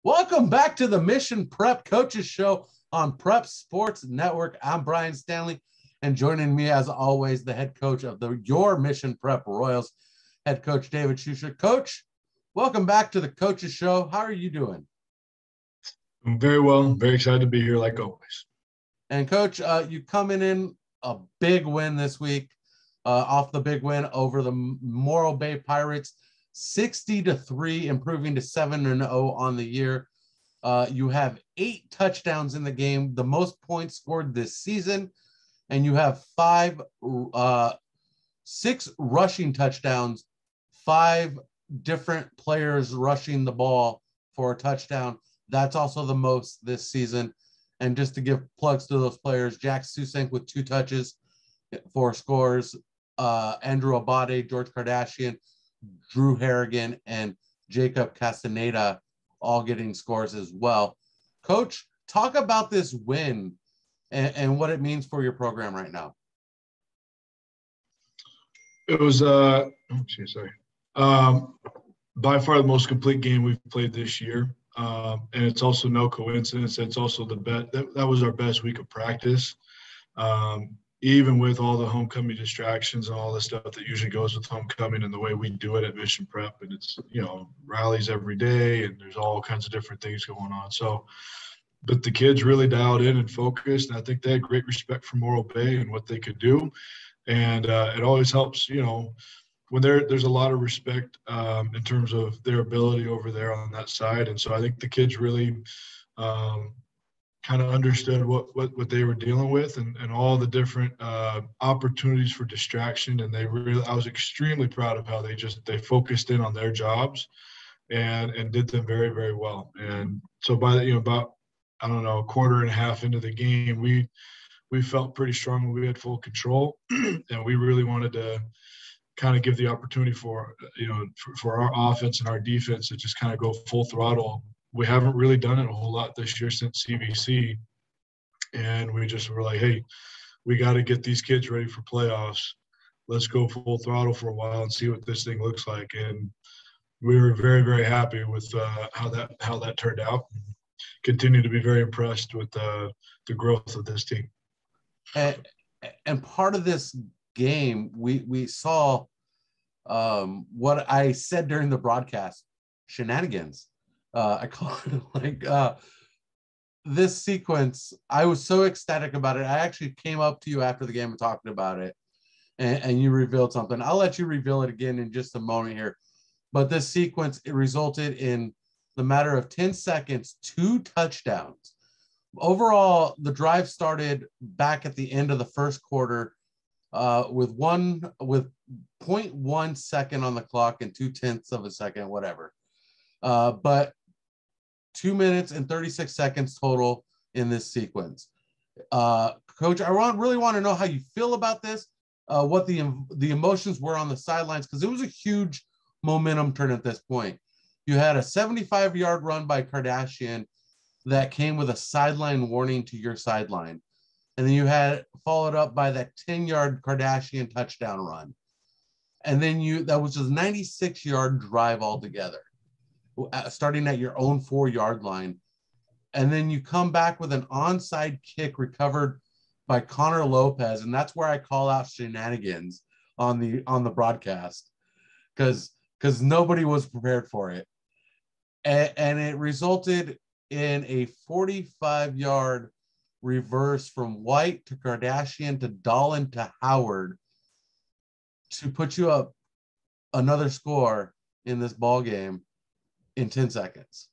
Welcome back to the Mission Prep Coaches Show on Prep Sports Network. I'm Brian Stanley, and joining me, as always, the head coach of your Mission Prep Royals, head coach David Schuster. Coach, welcome back to the Coaches Show. How are you doing? I'm very well. Very excited to be here, like always. And Coach, you coming in a big win this week, off the big win over the Morro Bay Pirates. 60-3, improving to 7-0 on the year. You have 8 touchdowns in the game, the most points scored this season, and you have 6 rushing touchdowns, 5 different players rushing the ball for a touchdown. That's also the most this season. And just to give plugs to those players, Jack Susenk with 2 touches, 4 scores, Andrew Abade, George Kardashian, Drew Harrigan, and Jacob Castaneda all getting scores as well. Coach, talk about this win and what it means for your program right now. It was by far the most complete game we've played this year. And it's also no coincidence. It's also the best. That was our best week of practice. Even with all the homecoming distractions and all the stuff that usually goes with homecoming and the way we do it at Mission Prep, and it's, rallies every day and there's all kinds of different things going on. So, but the kids really dialed in and focused, and I think they had great respect for Morro Bay and what they could do. And it always helps, when there's a lot of respect in terms of their ability over there on that side. And so I think the kids really kind of understood what they were dealing with and all the different opportunities for distraction. And I was extremely proud of how they focused in on their jobs and did them very, very well. And so by about, a quarter and a half into the game, we felt pretty strong. We had full control and we really wanted to kind of give the opportunity for our offense and our defense to just kind of go full throttle. We haven't really done it a whole lot this year since CVC, and we just were like, hey, we got to get these kids ready for playoffs. Let's go full throttle for a while and see what this thing looks like. And we were very, very happy with how that turned out. Continue to be very impressed with the growth of this team. And part of this game, we saw what I said during the broadcast, shenanigans. I call it this sequence. I was so ecstatic about it. I actually came up to you after the game and talked about it, and you revealed something. I'll let you reveal it again in just a moment here. But this sequence, it resulted in the matter of 10 seconds, 2 touchdowns. Overall, the drive started back at the end of the first quarter with 0.1 second on the clock and 0.2 of a second, whatever. But 2 minutes and 36 seconds total in this sequence. Coach, I really want to know how you feel about this, what the emotions were on the sidelines, because it was a huge momentum turn at this point. You had a 75-yard run by Kardashian that came with a sideline warning to your sideline. And then you had followed up by that 10-yard Kardashian touchdown run. And then that was just a 96-yard drive altogether, starting at your own 4-yard line. And then you come back with an onside kick recovered by Connor Lopez. And that's where I call out shenanigans on the broadcast, because nobody was prepared for it. And it resulted in a 45-yard reverse from White to Kardashian to Dolan to Howard to put you up another score in this ball game in 10 seconds.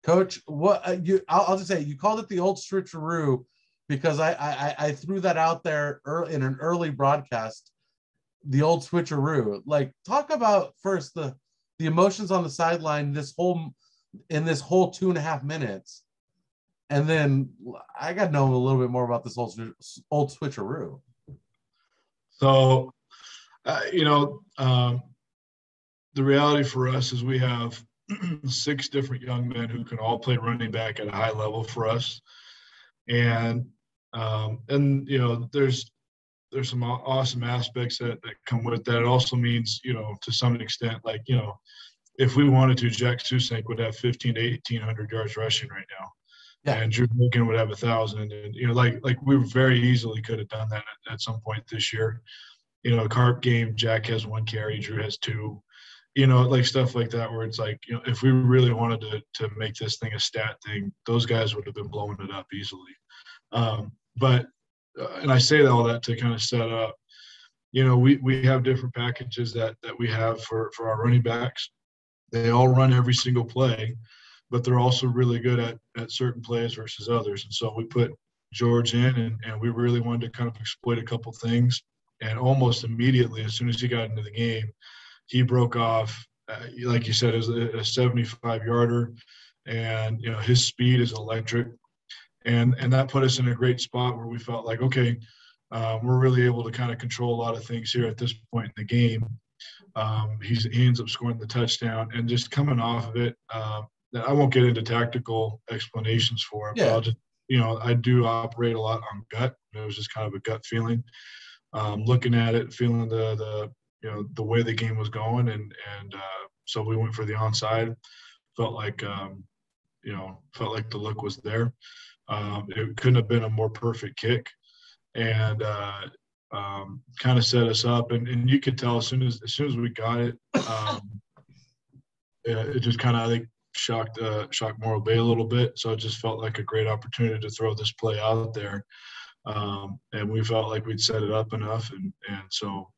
Coach, I'll just say you called it the Old Switcheroo because I threw that out there in an early broadcast, the Old Switcheroo. Like, talk about first the emotions on the sideline in this whole 2.5 minutes. And then I got to know a little bit more about this Old Switcheroo. So, the reality for us is we have 6 different young men who can all play running back at a high level for us. And there's some awesome aspects that come with that. It also means, to some extent, if we wanted to, Jack Susank would have 15 to 1,800 yards rushing right now. Yeah. And Drew Lincoln would have 1,000. And, like we very easily could have done that at some point this year. Carp game, Jack has 1 carry, Drew has 2. Like stuff like that, where it's like, if we really wanted to make this thing a stat thing, those guys would have been blowing it up easily. But and I say all that to kind of set up, we have different packages that we have for our running backs. They all run every single play, but they're also really good at certain plays versus others. And so we put George in, and we really wanted to kind of exploit a couple things. And almost immediately, as soon as he got into the game, he broke off, like you said, as a 75-yarder, and his speed is electric, and that put us in a great spot where we felt like, okay, we're really able to kind of control a lot of things here at this point in the game. He ends up scoring the touchdown, and just coming off of it, I won't get into tactical explanations for it, but I'll just, I do operate a lot on gut. It was just kind of a gut feeling, looking at it, feeling the way the game was going, and so we went for the onside. Felt like the look was there. It couldn't have been a more perfect kick, and kind of set us up. And you could tell as soon as we got it, it just kind of, I think, shocked Morro Bay a little bit. So it just felt like a great opportunity to throw this play out there, and we felt like we'd set it up enough, and so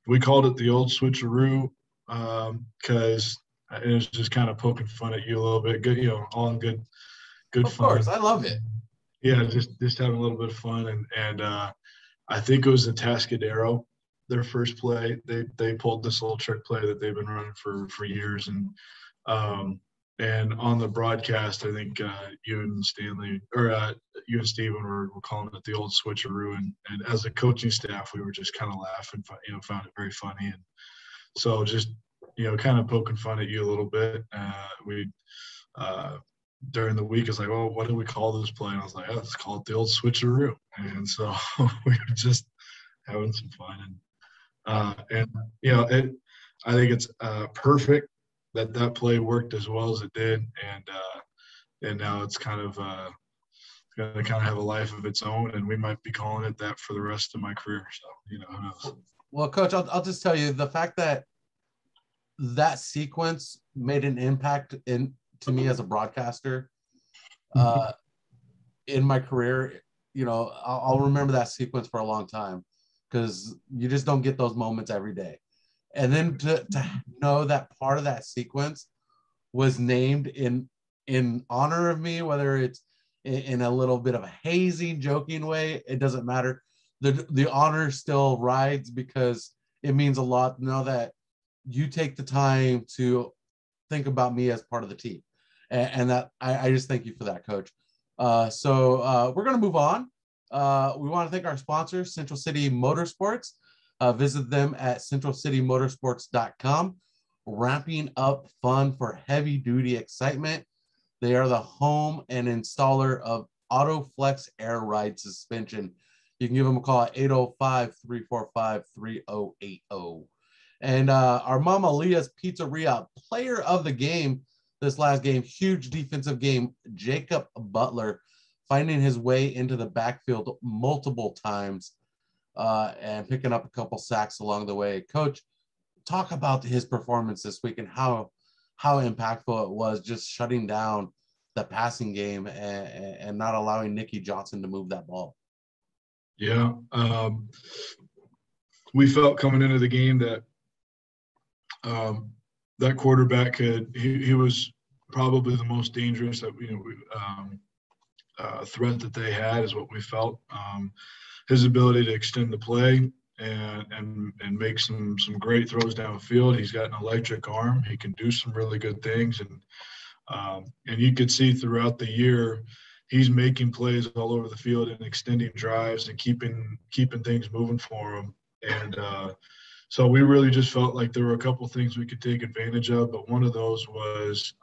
we called it the Old Switcheroo, because it was just kind of poking fun at you a little bit. Good, all in good fun. Of course, I love it. Yeah, just having a little bit of fun, and I think it was the Tascadero, their first play. They pulled this little trick play that they've been running for years, and on the broadcast, I think you and Stanley, or you and Steven were calling it the Old Switcheroo, and as a coaching staff, we were just kind of laughing, found it very funny, and so just kind of poking fun at you a little bit. We during the week, it's like, oh, what do we call this play? And I was like, oh, let's call it the Old Switcheroo, and so we were just having some fun, and I think it's perfect that play worked as well as it did, and now it's kind of going to kind of have a life of its own, and we might be calling it that for the rest of my career. So who knows? Well, Coach, I'll just tell you, the fact that sequence made an impact to me as a broadcaster in my career. I'll remember that sequence for a long time, because you just don't get those moments every day. And then to know that part of that sequence was named in honor of me, whether it's in a little bit of a hazing, joking way, it doesn't matter. The honor still rides, because it means a lot to know that you take the time to think about me as part of the team. And that I just thank you for that, Coach. So we're going to move on. We want to thank our sponsors, Central City Motorsports. Visit them at centralcitymotorsports.com. Ramping up fun for heavy-duty excitement. They are the home and installer of AutoFlex Air Ride Suspension. You can give them a call at 805-345-3080. And our Mama Leah's Pizzeria, player of the game this last game, huge defensive game, Jacob Butler, finding his way into the backfield multiple times and picking up a couple sacks along the way. Coach, talk about his performance this week and how impactful it was, just shutting down the passing game and not allowing Nicky Johnson to move that ball. Yeah. We felt coming into the game that that quarterback he was probably the most dangerous that threat that they had, is what we felt. His ability to extend the play and make some great throws downfield. He's got an electric arm. He can do some really good things, and you could see throughout the year he's making plays all over the field and extending drives and keeping things moving for him. And so we really just felt like there were a couple things we could take advantage of, but one of those was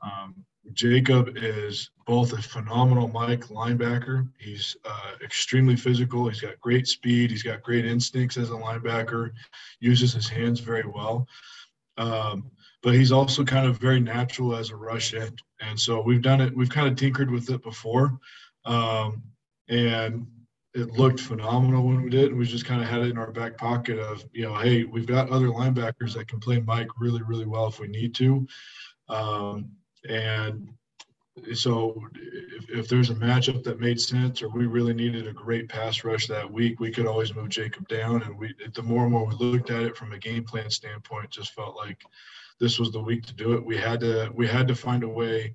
Jacob is both a phenomenal linebacker. He's extremely physical. He's got great speed. He's got great instincts as a linebacker, uses his hands very well. but he's also kind of very natural as a rush end. And so we've done it. We've kind of tinkered with it before. And it looked phenomenal when we did. We just kind of had it in our back pocket of, hey, we've got other linebackers that can play Mike really, really well if we need to. And so if there's a matchup that made sense, or we really needed a great pass rush that week, we could always move Jacob down. And the more and more we looked at it from a game plan standpoint, it just felt like this was the week to do it. We had to find a way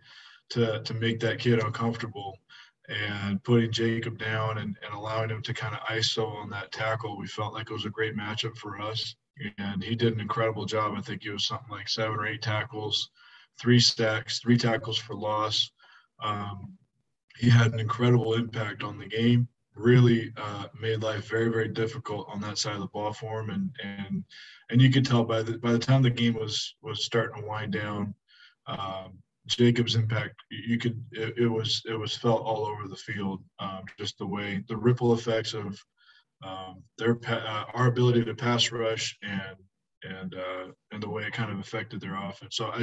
to make that kid uncomfortable, and putting Jacob down and allowing him to kind of ISO on that tackle. We felt like it was a great matchup for us, and he did an incredible job. I think it was something like 7 or 8 tackles, 3 sacks, 3 tackles for loss. He had an incredible impact on the game. Really made life very, very difficult on that side of the ball for him, and you could tell by the time the game was starting to wind down, Jacob's impact, it was felt all over the field. Just the ripple effects of our ability to pass rush and the way it kind of affected their offense. So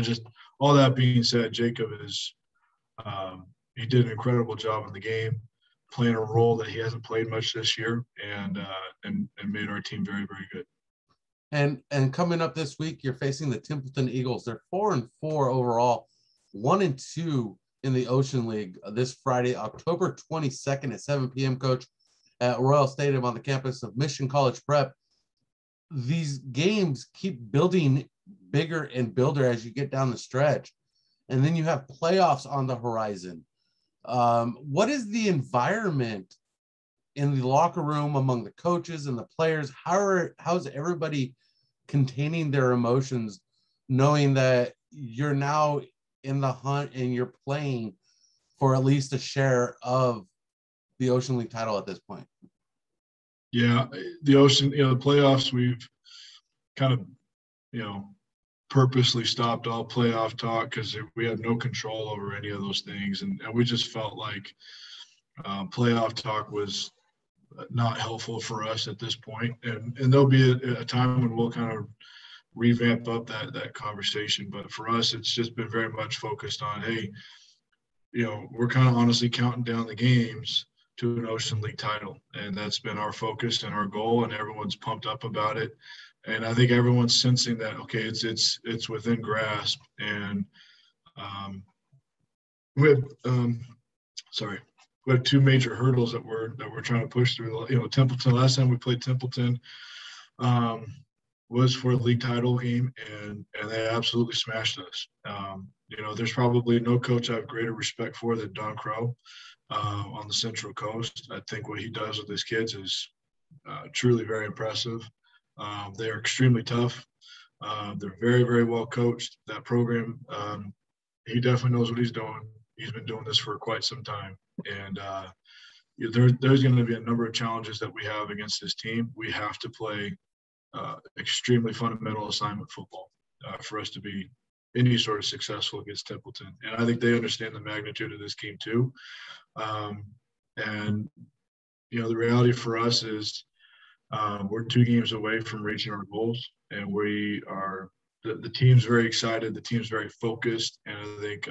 all that being said, Jacob he did an incredible job in the game, playing a role that he hasn't played much this year, and made our team very, very good. And coming up this week, you're facing the Templeton Eagles. They're 4-4 overall, 1-2 in the Ocean League this Friday, October 22nd at 7 p.m., Coach, at Royal Stadium on the campus of Mission College Prep. These games keep building bigger and bigger as you get down the stretch. And then you have playoffs on the horizon. What is the environment in the locker room among the coaches and the players? How's everybody containing their emotions, knowing that you're now in the hunt and you're playing for at least a share of the Ocean League title at this point? Yeah, the playoffs, we've kind of, purposely stopped all playoff talk because we had no control over any of those things. And we just felt like playoff talk was not helpful for us at this point. And there'll be a time when we'll kind of revamp up that conversation. But for us, it's just been very much focused on, hey, we're kind of honestly counting down the games to an Ocean League title. And that's been our focus and our goal, and everyone's pumped up about it. And I think everyone's sensing that, okay, it's within grasp. And we have 2 major hurdles that we're trying to push through. Templeton, last time we played Templeton was for a league title game, and they absolutely smashed us. There's probably no coach I have greater respect for than Don Crow on the Central Coast. I think what he does with his kids is truly very impressive. They are extremely tough. They're very, very well coached. That program, he definitely knows what he's doing. He's been doing this for quite some time. And there's going to be a number of challenges that we have against this team. We have to play extremely fundamental assignment football for us to be any sort of successful against Templeton. And I think they understand the magnitude of this game too. And the reality for us is we're 2 games away from reaching our goals, and the team's very excited. The team's very focused. And I think,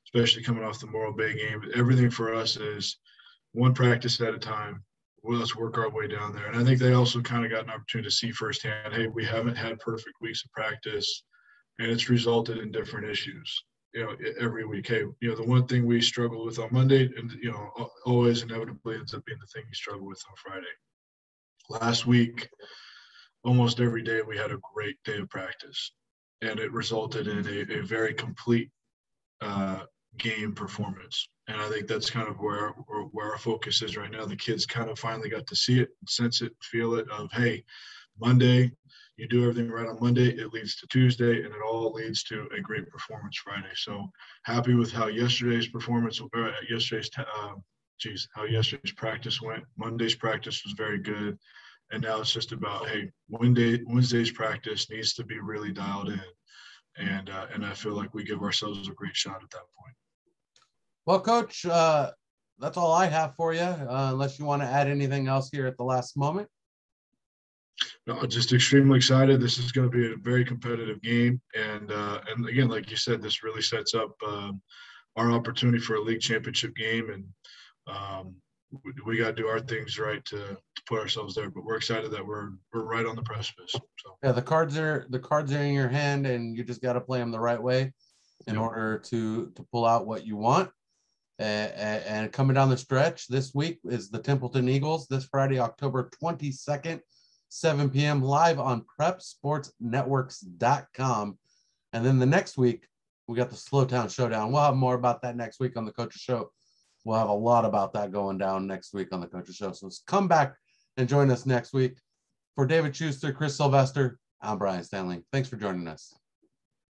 especially coming off the Morro Bay game, everything for us is one practice at a time. Well, let's work our way down there. And I think they also kind of got an opportunity to see firsthand, hey, we haven't had perfect weeks of practice, and it's resulted in different issues, every week. Hey, the one thing we struggle with on Monday, and, always inevitably ends up being the thing you struggle with on Friday. Last week, almost every day we had a great day of practice, and it resulted in a very complete game performance. And I think that's kind of where our focus is right now. The kids kind of finally got to see it, sense it, feel it of, hey, Monday, you do everything right on Monday, it leads to Tuesday, and it all leads to a great performance Friday. So happy with how yesterday's performance, how yesterday's practice went. Monday's practice was very good. And now it's just about, hey, Wednesday's practice needs to be really dialed in. And I feel like we give ourselves a great shot at that point. Well, Coach, that's all I have for you, unless you want to add anything else here at the last moment. No, just extremely excited. This is going to be a very competitive game, and again, like you said, this really sets up our opportunity for a league championship game, and we got to do our things right to put ourselves there. But we're excited that we're right on the precipice. So yeah, the cards are in your hand, and you just got to play them the right way in order to pull out what you want. And coming down the stretch this week is the Templeton Eagles this Friday, October 22nd, 7 p.m. live on PrepSportsNetworks.com. And then the next week, we got the Slowtown Showdown. We'll have more about that next week on the Coach's Show. We'll have a lot about that going down next week on the Coach's Show. So come back and join us next week. For David Schuster, Chris Sylvester, I'm Brian Stanley. Thanks for joining us.